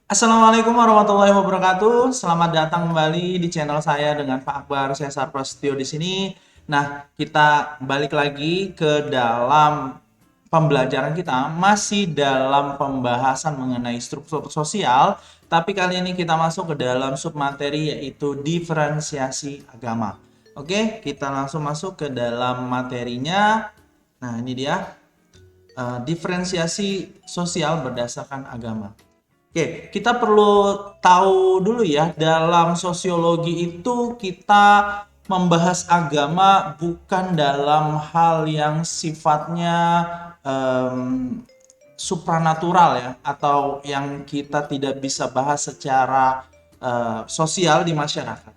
Assalamualaikum warahmatullahi wabarakatuh. Selamat datang kembali di channel saya dengan Pak Akbar Sesar Prasetyo di sini. Nah, kita balik lagi ke dalam pembelajaran kita, masih dalam pembahasan mengenai struktur sosial, tapi kali ini kita masuk ke dalam submateri yaitu diferensiasi agama. Oke, kita langsung masuk ke dalam materinya. Nah, ini dia diferensiasi sosial berdasarkan agama. Oke, kita perlu tahu dulu ya, dalam sosiologi itu kita membahas agama bukan dalam hal yang sifatnya supranatural ya, atau yang kita tidak bisa bahas secara sosial di masyarakat.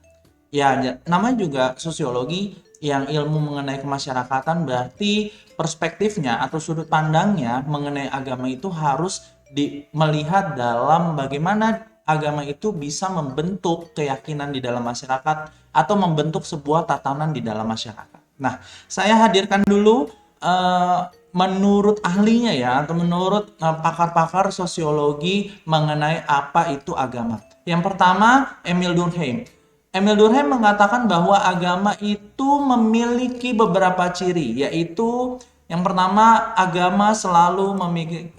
Ya, namanya juga sosiologi yang ilmu mengenai kemasyarakatan, berarti perspektifnya atau sudut pandangnya mengenai agama itu harus melihat dalam bagaimana agama itu bisa membentuk keyakinan di dalam masyarakat atau membentuk sebuah tatanan di dalam masyarakat. Nah, saya hadirkan dulu menurut ahlinya ya, atau menurut pakar-pakar sosiologi mengenai apa itu agama. Yang pertama, Emil Durkheim. Emil Durkheim mengatakan bahwa agama itu memiliki beberapa ciri, yaitu yang pertama, agama selalu memiliki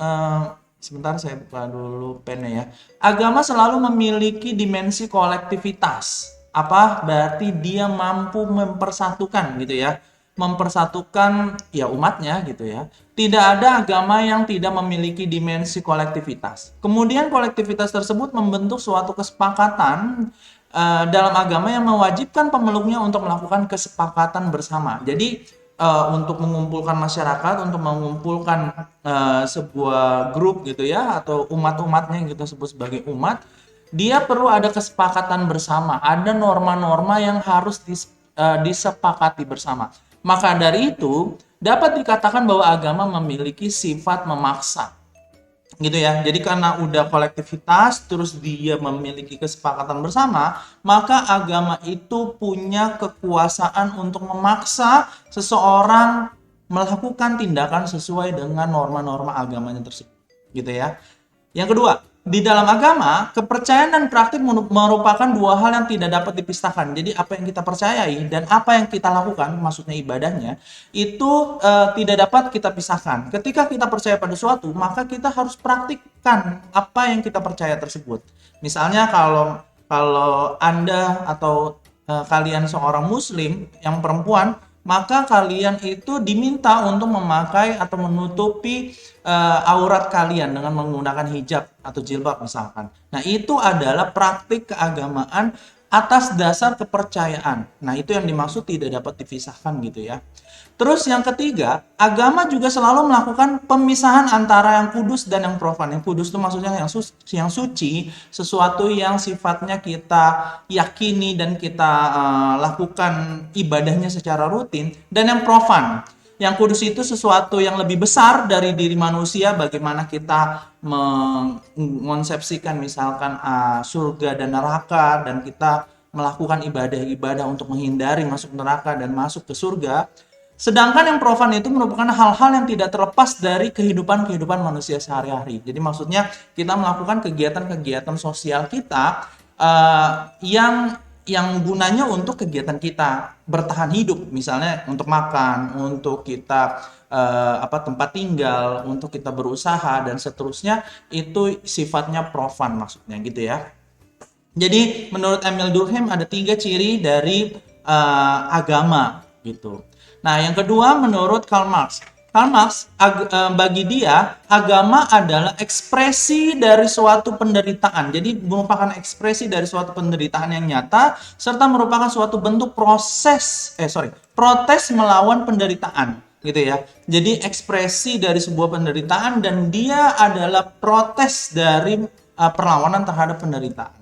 sebentar saya buka dulu pennya ya. Agama selalu memiliki dimensi kolektivitas. Apa? Berarti dia mampu mempersatukan gitu ya. Mempersatukan ya umatnya gitu ya. Tidak ada agama yang tidak memiliki dimensi kolektivitas. Kemudian kolektivitas tersebut membentuk suatu kesepakatan dalam agama yang mewajibkan pemeluknya untuk melakukan kesepakatan bersama. Jadi untuk mengumpulkan masyarakat, untuk mengumpulkan sebuah grup gitu ya, atau umat-umatnya yang kita sebut sebagai umat, dia perlu ada kesepakatan bersama, ada norma-norma yang harus disepakati bersama. Maka dari itu, dapat dikatakan bahwa agama memiliki sifat memaksa gitu ya. Jadi karena udah kolektivitas terus dia memiliki kesepakatan bersama, maka agama itu punya kekuasaan untuk memaksa seseorang melakukan tindakan sesuai dengan norma-norma agamanya tersebut gitu ya. Yang kedua, di dalam agama, kepercayaan dan praktik merupakan dua hal yang tidak dapat dipisahkan. Jadi apa yang kita percayai dan apa yang kita lakukan, maksudnya ibadahnya, itu tidak dapat kita pisahkan. Ketika kita percaya pada suatu, maka kita harus praktikkan apa yang kita percaya tersebut. Misalnya kalau kalau Anda atau kalian seorang muslim yang perempuan, maka kalian itu diminta untuk memakai atau menutupi aurat kalian dengan menggunakan hijab atau jilbab misalkan. Nah, itu adalah praktik keagamaan atas dasar kepercayaan. Nah, itu yang dimaksud tidak dapat dipisahkan gitu ya. Terus yang ketiga, agama juga selalu melakukan pemisahan antara yang kudus dan yang profan. Yang kudus itu maksudnya yang suci, sesuatu yang sifatnya kita yakini dan kita lakukan ibadahnya secara rutin, dan yang profan. Yang kudus itu sesuatu yang lebih besar dari diri manusia, bagaimana kita mengonsepsikan misalkan surga dan neraka, dan kita melakukan ibadah-ibadah untuk menghindari masuk neraka dan masuk ke surga. Sedangkan yang profan itu merupakan hal-hal yang tidak terlepas dari kehidupan manusia sehari-hari. Jadi maksudnya kita melakukan kegiatan-kegiatan sosial kita yang gunanya untuk kegiatan kita bertahan hidup, misalnya untuk makan, untuk kita tempat tinggal, untuk kita berusaha dan seterusnya, itu sifatnya profan maksudnya gitu ya. Jadi menurut Emil Durkheim ada 3 ciri dari agama gitu. Nah, yang kedua menurut Karl Marx. Karl Marx bagi dia agama adalah ekspresi dari suatu penderitaan. Jadi merupakan ekspresi dari suatu penderitaan yang nyata serta merupakan suatu bentuk protes melawan penderitaan gitu ya. Jadi ekspresi dari sebuah penderitaan dan dia adalah protes dari perlawanan terhadap penderitaan.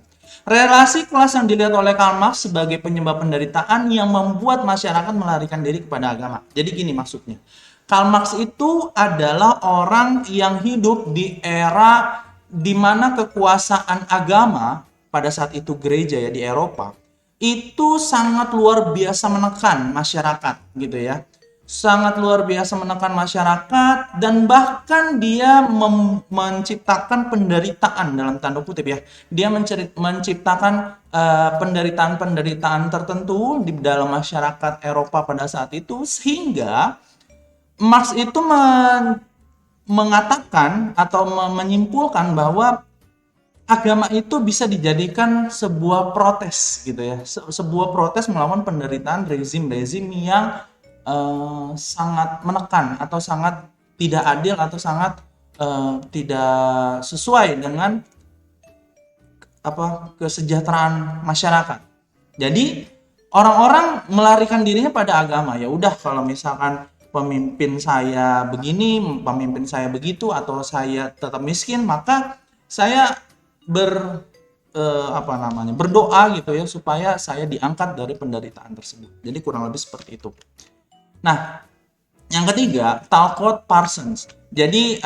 Relasi kelas yang dilihat oleh Karl Marx sebagai penyebab penderitaan yang membuat masyarakat melarikan diri kepada agama. Jadi gini maksudnya. Karl Marx itu adalah orang yang hidup di era di mana kekuasaan agama pada saat itu gereja ya di Eropa itu sangat luar biasa menekan masyarakat gitu ya. sangat luar biasa menekan masyarakat, dan bahkan dia menciptakan penderitaan dalam tanda kutip ya. Dia menciptakan penderitaan-penderitaan tertentu di dalam masyarakat Eropa pada saat itu, sehingga Marx itu mengatakan atau menyimpulkan bahwa agama itu bisa dijadikan sebuah protes gitu ya, sebuah protes melawan penderitaan rezim-rezim yang sangat menekan atau sangat tidak adil atau sangat tidak sesuai dengan kesejahteraan masyarakat. Jadi orang-orang melarikan dirinya pada agama. Ya udah, kalau misalkan pemimpin saya begini, pemimpin saya begitu, atau saya tetap miskin, maka saya berdoa gitu ya supaya saya diangkat dari penderitaan tersebut. Jadi kurang lebih seperti itu. Nah, yang ketiga, Talcott Parsons. Jadi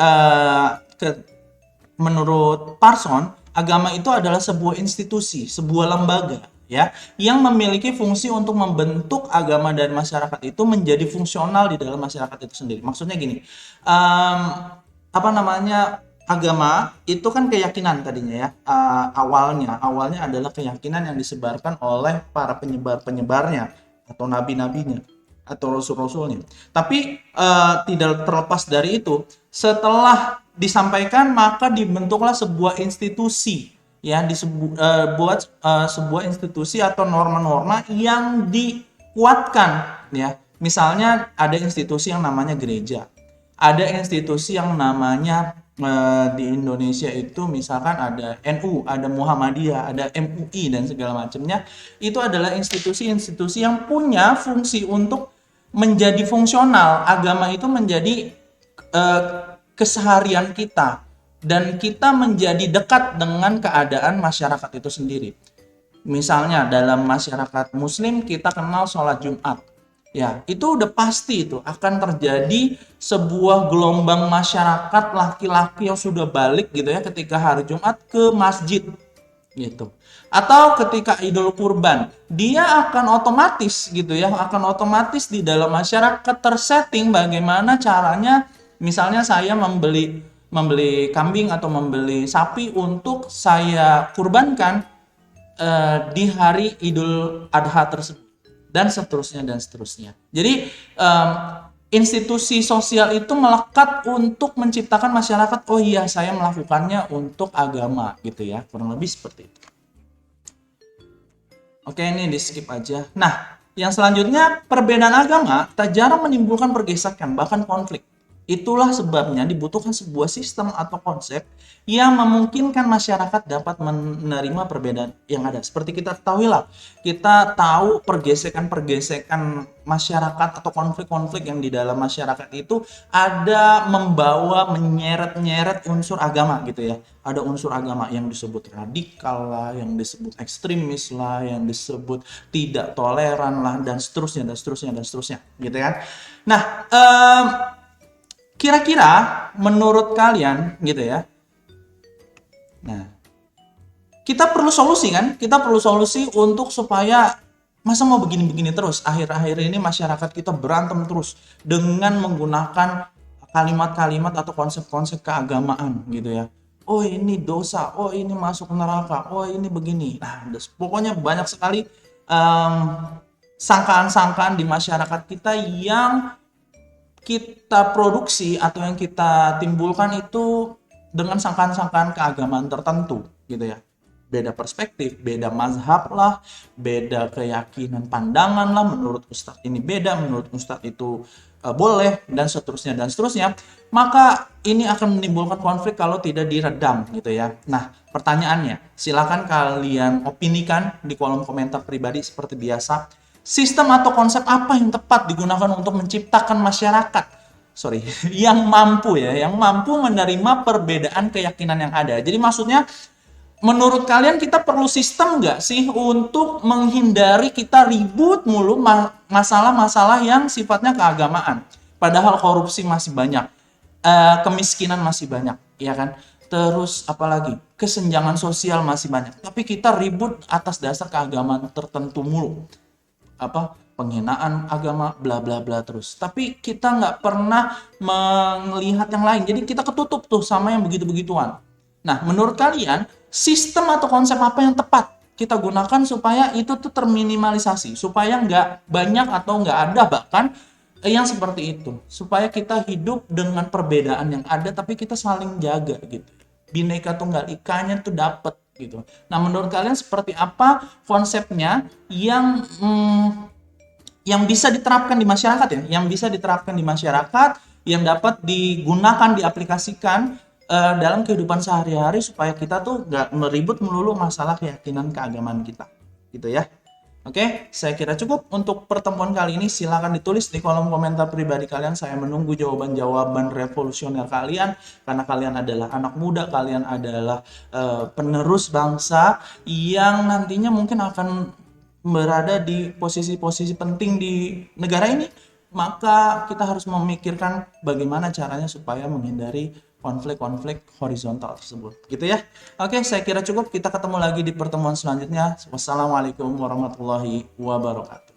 menurut Parson, agama itu adalah sebuah institusi, sebuah lembaga ya, yang memiliki fungsi untuk membentuk agama dan masyarakat itu menjadi fungsional di dalam masyarakat itu sendiri. Maksudnya gini, agama itu kan keyakinan tadinya ya, awalnya adalah keyakinan yang disebarkan oleh para penyebarnya atau nabi-nabinya atau rasul-rasulnya. Tapi tidak terlepas dari itu, setelah disampaikan maka dibentuklah sebuah institusi ya, buat sebuah institusi atau norma-norma yang dikuatkan ya. Misalnya ada institusi yang namanya gereja, ada institusi yang namanya di Indonesia itu misalkan ada NU, ada Muhammadiyah, ada MUI dan segala macamnya. Itu adalah institusi-institusi yang punya fungsi untuk menjadi fungsional. Agama itu menjadi keseharian kita, dan kita menjadi dekat dengan keadaan masyarakat itu sendiri. Misalnya dalam masyarakat Muslim kita kenal sholat Jumat. Ya, itu udah pasti itu akan terjadi sebuah gelombang masyarakat laki-laki yang sudah balik gitu ya ketika hari Jumat ke masjid gitu. Atau ketika Idul Kurban, dia akan otomatis gitu ya, akan otomatis di dalam masyarakat tersetting bagaimana caranya. Misalnya saya membeli kambing atau membeli sapi untuk saya kurbankan di hari Idul Adha tersebut, dan seterusnya dan seterusnya. Jadi institusi sosial itu melekat untuk menciptakan masyarakat, oh iya saya melakukannya untuk agama gitu ya, kurang lebih seperti itu. Oke, ini di skip aja. Nah, yang selanjutnya, perbedaan agama tak jarang menimbulkan pergesekan bahkan konflik. Itulah sebabnya dibutuhkan sebuah sistem atau konsep yang memungkinkan masyarakat dapat menerima perbedaan yang ada. Seperti kita ketahui lah, kita tahu pergesekan-pergesekan masyarakat atau konflik-konflik yang di dalam masyarakat itu ada membawa menyeret-nyeret unsur agama gitu ya. Ada unsur agama yang disebut radikal lah, yang disebut ekstremis lah, yang disebut tidak toleran lah, dan seterusnya dan seterusnya dan seterusnya gitu kan. Nah, kira-kira menurut kalian gitu ya, nah kita perlu solusi kan? Kita perlu solusi untuk supaya, masa mau begini-begini terus, akhir-akhir ini masyarakat kita berantem terus dengan menggunakan kalimat-kalimat atau konsep-konsep keagamaan gitu ya. Oh ini dosa, oh ini masuk neraka, oh ini begini. Nah pokoknya banyak sekali sangkaan-sangkaan di masyarakat kita yang kita produksi atau yang kita timbulkan itu dengan sangkaan-sangkaan keagamaan tertentu gitu ya. Beda perspektif, beda mazhab lah, beda keyakinan pandangan lah, menurut Ustadz ini beda, menurut Ustadz itu boleh, dan seterusnya dan seterusnya. Maka ini akan menimbulkan konflik kalau tidak diredam gitu ya. Nah, pertanyaannya, silakan kalian opinikan di kolom komentar pribadi seperti biasa. Sistem atau konsep apa yang tepat digunakan untuk menciptakan masyarakat yang mampu menerima perbedaan keyakinan yang ada. Jadi maksudnya, menurut kalian kita perlu sistem nggak sih untuk menghindari kita ribut mulu masalah-masalah yang sifatnya keagamaan? Padahal korupsi masih banyak, kemiskinan masih banyak, ya kan? Terus apalagi kesenjangan sosial masih banyak. Tapi kita ribut atas dasar keagamaan tertentu mulu. penghinaan agama, bla bla bla terus. Tapi kita nggak pernah melihat yang lain. Jadi kita ketutup tuh sama yang begitu-begituan. Nah, menurut kalian, sistem atau konsep apa yang tepat kita gunakan supaya itu tuh terminimalisasi, supaya nggak banyak atau nggak ada bahkan yang seperti itu, supaya kita hidup dengan perbedaan yang ada tapi kita saling jaga gitu, bineka tunggal ikanya tuh dapet gitu. Nah, menurut kalian seperti apa konsepnya yang bisa diterapkan di masyarakat ya, yang bisa diterapkan di masyarakat, yang dapat digunakan, diaplikasikan dalam kehidupan sehari-hari supaya kita tuh nggak meribut melulu masalah keyakinan keagamaan kita, gitu ya. Oke, saya kira cukup untuk pertemuan kali ini. Silakan ditulis di kolom komentar pribadi kalian. Saya menunggu jawaban-jawaban revolusioner kalian karena kalian adalah anak muda, kalian adalah penerus bangsa yang nantinya mungkin akan berada di posisi-posisi penting di negara ini. Maka kita harus memikirkan bagaimana caranya supaya menghindari konflik-konflik horizontal tersebut, gitu ya. Oke, saya kira cukup. Kita ketemu lagi di pertemuan selanjutnya. Wassalamualaikum warahmatullahi wabarakatuh.